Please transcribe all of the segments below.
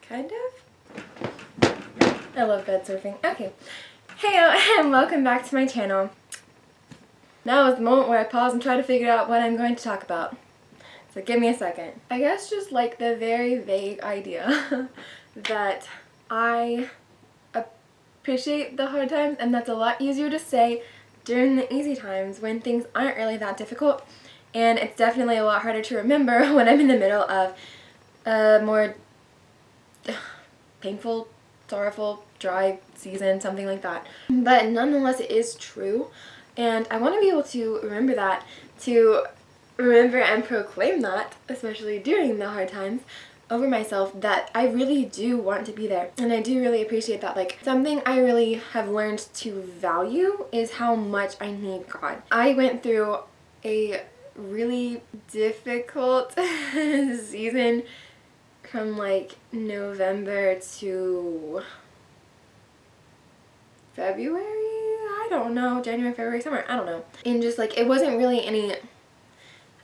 Kind of. I love bed surfing. Okay. Hey, and welcome back to my channel. Now is the moment where I pause and try to figure out what I'm going to talk about. So give me a second. I guess just like the very vague idea that I appreciate the hard times, and that's a lot easier to say during the easy times when things aren't really that difficult, and it's definitely a lot harder to remember when I'm in the middle of a more painful, sorrowful, dry season, something like that. But nonetheless, it is true, and I want to be able to remember that, to remember and proclaim that, especially during the hard times, over myself, that I really do want to be there, and I do really appreciate that. Like, something I really have learned to value is how much I need God. I went through a really difficult season from like November to February, I don't know, January, February, somewhere, I don't know. And just like, it wasn't really any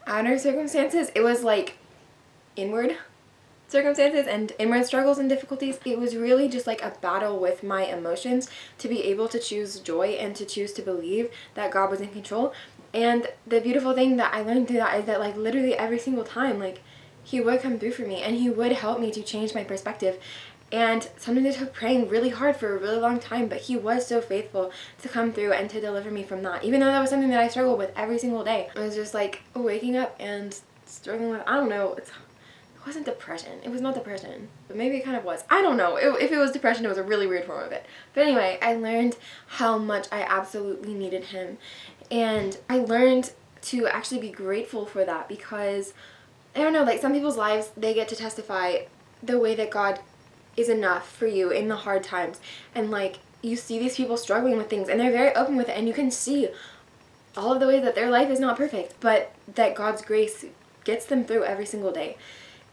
outer circumstances, it was like inward circumstances and inward struggles and difficulties. It was really just like a battle with my emotions to be able to choose joy and to choose to believe that God was in control. And the beautiful thing that I learned through that is that like literally every single time, like, He would come through for me and He would help me to change my perspective. And sometimes it took praying really hard for a really long time, but He was so faithful to come through and to deliver me from that. Even though that was something that I struggled with every single day. It was just like waking up and struggling with, I don't know, it wasn't depression. It was not depression. But maybe it kind of was. I don't know. If it was depression, it was a really weird form of it. But anyway, I learned how much I absolutely needed Him. And I learned to actually be grateful for that, because I don't know, like, some people's lives, they get to testify the way that God is enough for you in the hard times. And like, you see these people struggling with things and they're very open with it, and you can see all of the ways that their life is not perfect, but that God's grace gets them through every single day.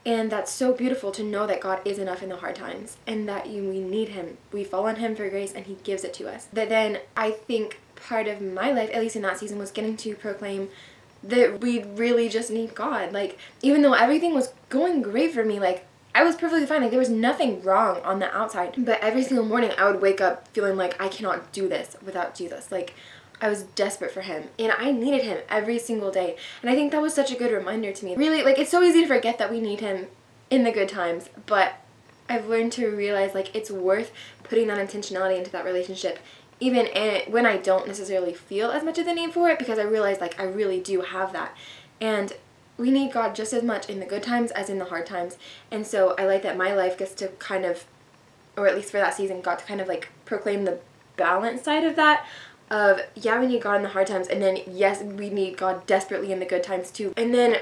And that's so beautiful to know that God is enough in the hard times, and that we need Him. We fall on Him for grace and He gives it to us. But then I think part of my life, at least in that season, was getting to proclaim that we really just need God. Like, even though everything was going great for me, like, I was perfectly fine. Like, there was nothing wrong on the outside. But every single morning I would wake up feeling like I cannot do this without Jesus. Like, I was desperate for Him, and I needed Him every single day. And I think that was such a good reminder to me. Really, like, it's so easy to forget that we need Him in the good times, but I've learned to realize, like, it's worth putting that intentionality into that relationship, even when I don't necessarily feel as much of the need for it, because I realize, like, I really do have that. And we need God just as much in the good times as in the hard times. And so I like that my life gets to kind of, or at least for that season, got to kind of like proclaim the balance side of that. Of, yeah, we need God in the hard times, and then yes, we need God desperately in the good times too. And then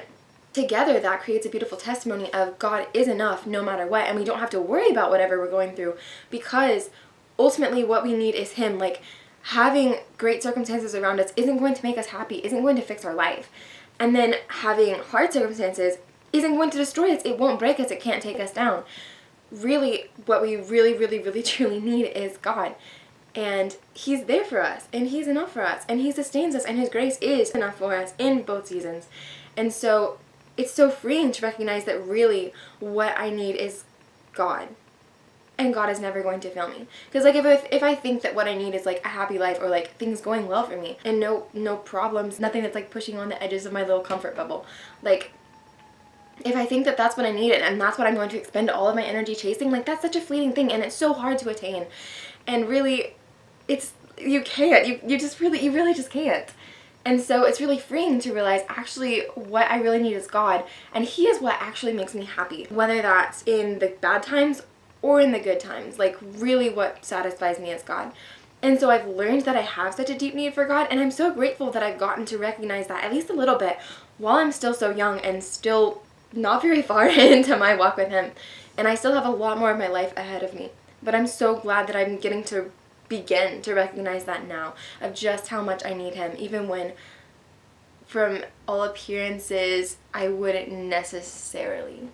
together that creates a beautiful testimony of God is enough no matter what, and we don't have to worry about whatever we're going through, because ultimately what we need is Him. Like, having great circumstances around us isn't going to make us happy, isn't going to fix our life. And then having hard circumstances isn't going to destroy us, it won't break us, it can't take us down. Really, what we really truly need is God. And He's there for us, and He's enough for us, and He sustains us, and His grace is enough for us in both seasons. And so it's so freeing to recognize that really what I need is God. And God is never going to fail me. Because like, if I think that what I need is like a happy life, or like things going well for me and no problems, nothing that's like pushing on the edges of my little comfort bubble, like, if I think that that's what I need and that's what I'm going to expend all of my energy chasing, like, that's such a fleeting thing, and it's so hard to attain. And really, you can't. You really just can't. And so it's really freeing to realize actually what I really need is God, and He is what actually makes me happy, whether that's in the bad times or in the good times. Like, really what satisfies me is God. And so I've learned that I have such a deep need for God, and I'm so grateful that I've gotten to recognize that at least a little bit while I'm still so young and still not very far into my walk with Him. And I still have a lot more of my life ahead of me. But I'm so glad that I'm getting to begin to recognize that now, of just how much I need Him, even when from all appearances I wouldn't necessarily.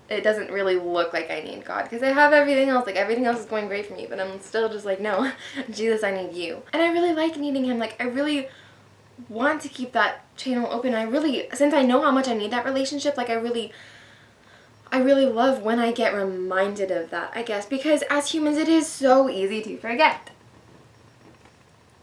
It doesn't really look like I need God, because I have everything else. Like, everything else is going great for me, but I'm still just like, no, Jesus, I need You. And I really like needing Him. Like, I really want to keep that channel open. Since I know how much I need that relationship, like, I I really love when I get reminded of that, I guess, because as humans it is so easy to forget.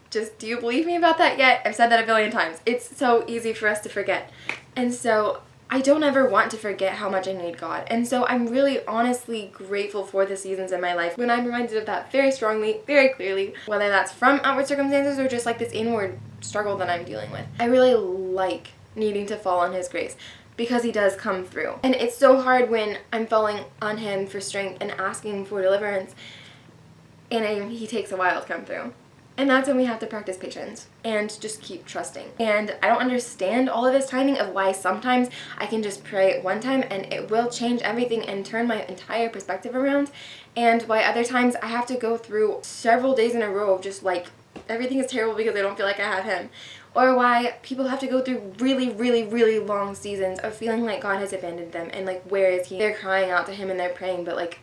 Just, do you believe me about that yet? I've said that a billion times. It's so easy for us to forget. And so I don't ever want to forget how much I need God. And so I'm really honestly grateful for the seasons in my life when I'm reminded of that very strongly, very clearly, whether that's from outward circumstances or just like this inward struggle that I'm dealing with. I really like needing to fall on His grace because He does come through. And it's so hard when I'm falling on Him for strength and asking for deliverance and He takes a while to come through. And that's when we have to practice patience and just keep trusting. And I don't understand all of His timing of why sometimes I can just pray at one time and it will change everything and turn my entire perspective around, and why other times I have to go through several days in a row of just like everything is terrible because I don't feel like I have Him. Or why people have to go through really, really, really long seasons of feeling like God has abandoned them and like, where is He? They're crying out to Him and they're praying, but like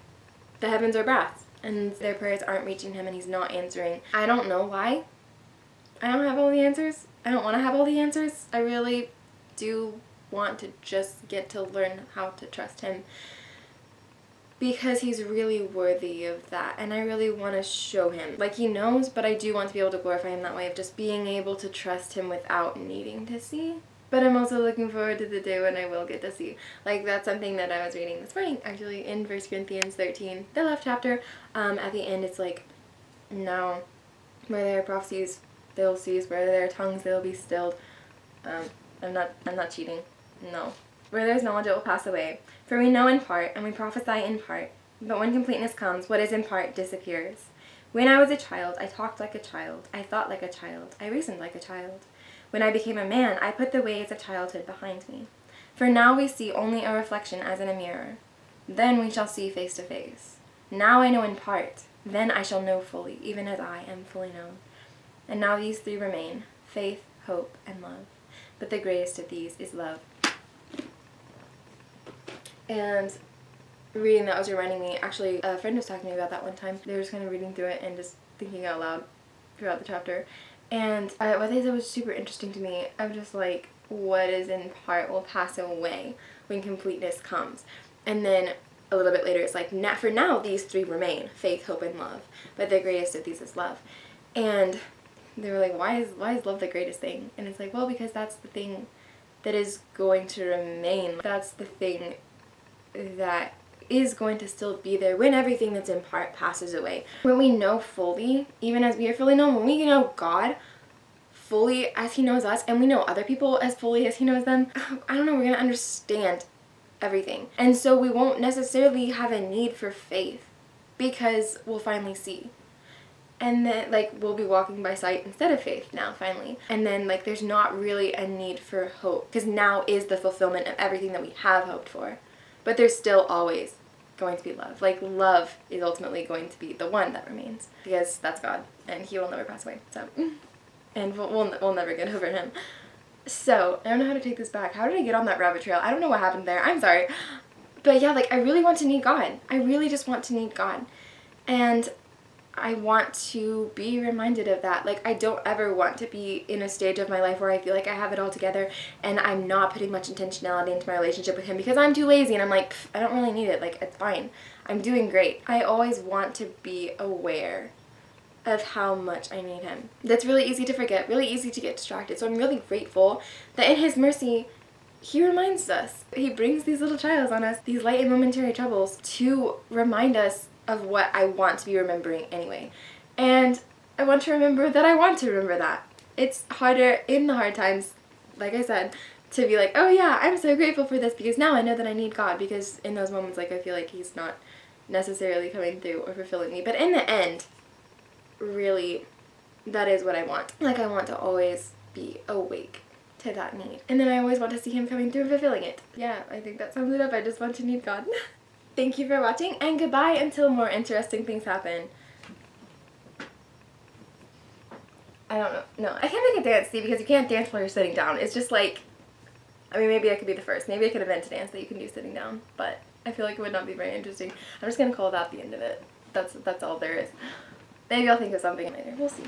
the heavens are brass. And their prayers aren't reaching Him and He's not answering. I don't know why. I don't have all the answers. I don't want to have all the answers. I really do want to just get to learn how to trust Him because He's really worthy of that. And I really want to show Him. Like, He knows, but I do want to be able to glorify Him that way of just being able to trust Him without needing to see. But I'm also looking forward to the day when I will get to see. Like, that's something that I was reading this morning, actually, in 1 Corinthians 13, the last chapter. At the end, it's like, now, where there are prophecies, they'll cease. Where there are tongues, they'll be stilled. I'm not cheating. No. Where there's knowledge, it will pass away. For we know in part, and we prophesy in part. But when completeness comes, what is in part disappears. When I was a child, I talked like a child. I thought like a child. I reasoned like a child. When I became a man, I put the ways of childhood behind me. For now we see only a reflection as in a mirror. Then we shall see face to face. Now I know in part. Then I shall know fully, even as I am fully known. And now these three remain: faith, hope, and love. But the greatest of these is love. And reading that was reminding me, actually, a friend was talking to me about that one time. They were just kind of reading through it and just thinking out loud throughout the chapter. And what they said was super interesting to me. I'm just like, what is in part will pass away when completeness comes. And then a little bit later, it's like, for now, these three remain: faith, hope, and love. But the greatest of these is love. And they were like, why is love the greatest thing? And it's like, well, because that's the thing that is going to remain. That's the thing that is going to still be there when everything that's in part passes away. When we know fully, even as we are fully known, when we know God fully as He knows us, and we know other people as fully as He knows them, I don't know, we're going to understand everything. And so we won't necessarily have a need for faith because we'll finally see. And then, like, we'll be walking by sight instead of faith now, finally. And then, like, there's not really a need for hope because now is the fulfillment of everything that we have hoped for. But there's still always going to be love. Like, love is ultimately going to be the one that remains because that's God and He will never pass away. So, and we'll never get over Him. So, I don't know how to take this back. How did I get on that rabbit trail? I don't know what happened there. I'm sorry. But yeah, like, I really want to need God. I really just want to need God. And I want to be reminded of that. Like, I don't ever want to be in a stage of my life where I feel like I have it all together and I'm not putting much intentionality into my relationship with Him because I'm too lazy and I'm like, I don't really need it. Like, it's fine. I'm doing great. I always want to be aware of how much I need Him. That's really easy to forget, really easy to get distracted. So I'm really grateful that in His mercy, He reminds us. He brings these little trials on us, these light and momentary troubles, to remind us of what I want to be remembering anyway. And I want to remember that I want to remember that. It's harder in the hard times, like I said, to be like, oh yeah, I'm so grateful for this because now I know that I need God, because in those moments, like, I feel like He's not necessarily coming through or fulfilling me. But in the end, really, that is what I want. Like, I want to always be awake to that need. And then I always want to see Him coming through and fulfilling it. Yeah, I think that sums it up. I just want to need God. Thank you for watching, and goodbye until more interesting things happen. I don't know. No, I can't make a dance, see, because you can't dance while you're sitting down. It's just like, I mean, maybe I could be the first. Maybe I could invent a dance that you can do sitting down, but I feel like it would not be very interesting. I'm just going to call that the end of it. That's all there is. Maybe I'll think of something later. We'll see.